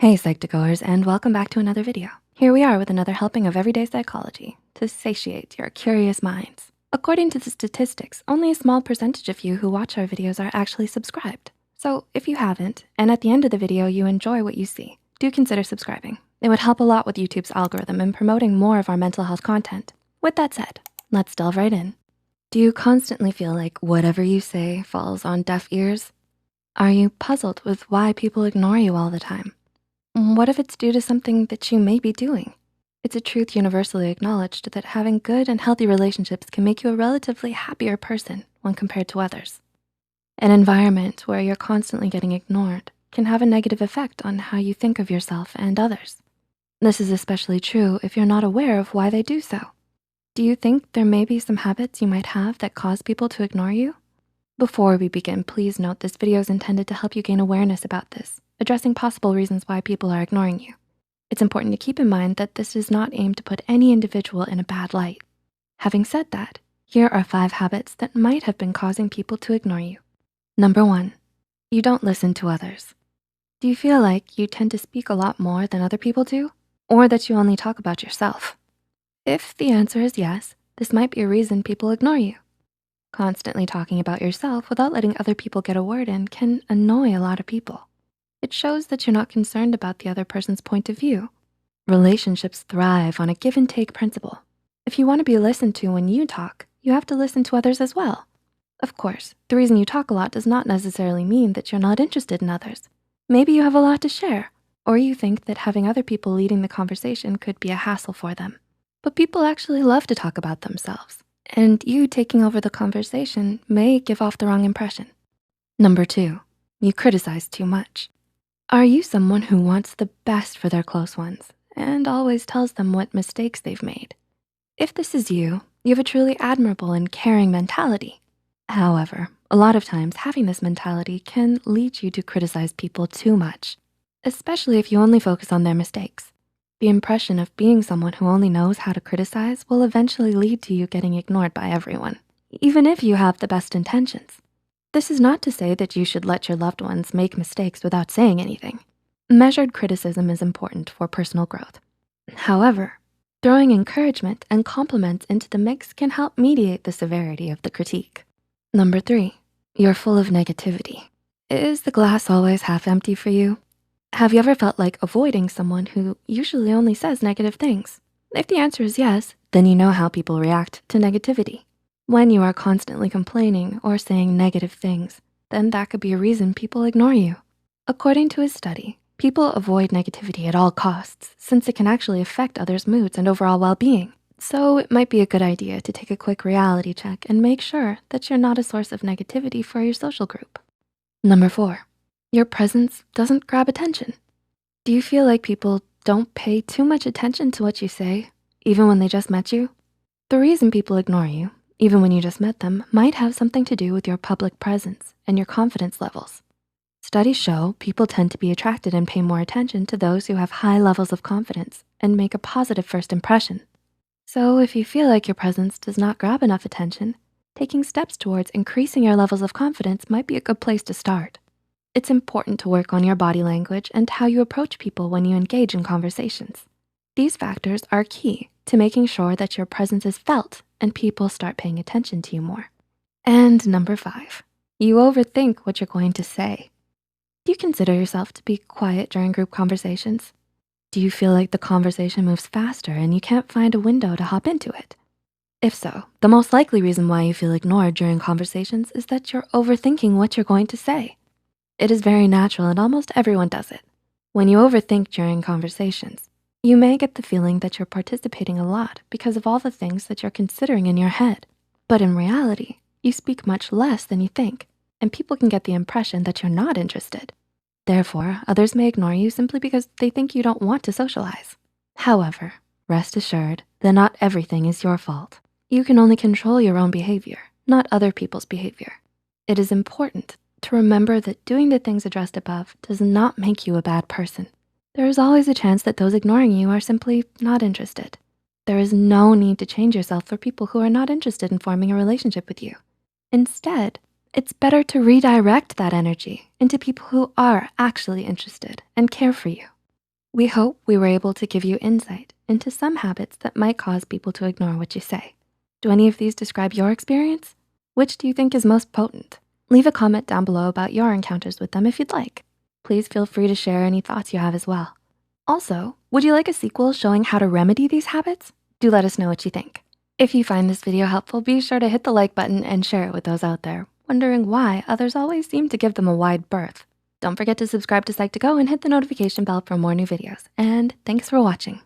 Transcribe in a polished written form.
Hey Psych2Goers, and welcome back to another video. Here we are with another helping of everyday psychology to satiate your curious minds. According to the statistics, only a small percentage of you who watch our videos are actually subscribed. So if you haven't, and at the end of the video you enjoy what you see, do consider subscribing. It would help a lot with YouTube's algorithm in promoting more of our mental health content. With that said, let's delve right in. Do you constantly feel like whatever you say falls on deaf ears? Are you puzzled with why people ignore you all the time? What if it's due to something that you may be doing? It's a truth universally acknowledged that having good and healthy relationships can make you a relatively happier person when compared to others. An environment where you're constantly getting ignored can have a negative effect on how you think of yourself and others. This is especially true if you're not aware of why they do so. Do you think there may be some habits you might have that cause people to ignore you? Before we begin, please note this video is intended to help you gain awareness about this, addressing possible reasons why people are ignoring you. It's important to keep in mind that this is not aimed to put any individual in a bad light. Having said that, here are 5 habits that might have been causing people to ignore you. Number 1, you don't listen to others. Do you feel like you tend to speak a lot more than other people do? Or that you only talk about yourself? If the answer is yes, this might be a reason people ignore you. Constantly talking about yourself without letting other people get a word in can annoy a lot of people. It shows that you're not concerned about the other person's point of view. Relationships thrive on a give and take principle. If you wanna be listened to when you talk, you have to listen to others as well. Of course, the reason you talk a lot does not necessarily mean that you're not interested in others. Maybe you have a lot to share, or you think that having other people leading the conversation could be a hassle for them. But people actually love to talk about themselves, and you taking over the conversation may give off the wrong impression. Number 2, you criticize too much. Are you someone who wants the best for their close ones and always tells them what mistakes they've made? If this is you, you have a truly admirable and caring mentality. However, a lot of times having this mentality can lead you to criticize people too much, especially if you only focus on their mistakes. The impression of being someone who only knows how to criticize will eventually lead to you getting ignored by everyone, even if you have the best intentions. This is not to say that you should let your loved ones make mistakes without saying anything. Measured criticism is important for personal growth. However, throwing encouragement and compliments into the mix can help mediate the severity of the critique. Number 3, you're full of negativity. Is the glass always half empty for you? Have you ever felt like avoiding someone who usually only says negative things? If the answer is yes, then you know how people react to negativity. When you are constantly complaining or saying negative things, then that could be a reason people ignore you. According to a study, people avoid negativity at all costs since it can actually affect others' moods and overall well-being. So it might be a good idea to take a quick reality check and make sure that you're not a source of negativity for your social group. Number 4, your presence doesn't grab attention. Do you feel like people don't pay too much attention to what you say, even when they just met you? The reason people ignore you, even when you just met them, might have something to do with your public presence and your confidence levels. Studies show people tend to be attracted and pay more attention to those who have high levels of confidence and make a positive first impression. So if you feel like your presence does not grab enough attention, taking steps towards increasing your levels of confidence might be a good place to start. It's important to work on your body language and how you approach people when you engage in conversations. These factors are key to making sure that your presence is felt and people start paying attention to you more. And number 5, you overthink what you're going to say. Do you consider yourself to be quiet during group conversations? Do you feel like the conversation moves faster and you can't find a window to hop into it? If so, the most likely reason why you feel ignored during conversations is that you're overthinking what you're going to say. It is very natural and almost everyone does it. When you overthink during conversations, you may get the feeling that you're participating a lot because of all the things that you're considering in your head. But in reality, you speak much less than you think, and people can get the impression that you're not interested. Therefore, others may ignore you simply because they think you don't want to socialize. However, rest assured that not everything is your fault. You can only control your own behavior, not other people's behavior. It is important to remember that doing the things addressed above does not make you a bad person. There is always a chance that those ignoring you are simply not interested. There is no need to change yourself for people who are not interested in forming a relationship with you. Instead, it's better to redirect that energy into people who are actually interested and care for you. We hope we were able to give you insight into some habits that might cause people to ignore what you say. Do any of these describe your experience? Which do you think is most potent? Leave a comment down below about your encounters with them if you'd like. Please feel free to share any thoughts you have as well. Also, would you like a sequel showing how to remedy these habits? Do let us know what you think. If you find this video helpful, be sure to hit the like button and share it with those out there wondering why others always seem to give them a wide berth. Don't forget to subscribe to Psych2Go and hit the notification bell for more new videos. And thanks for watching.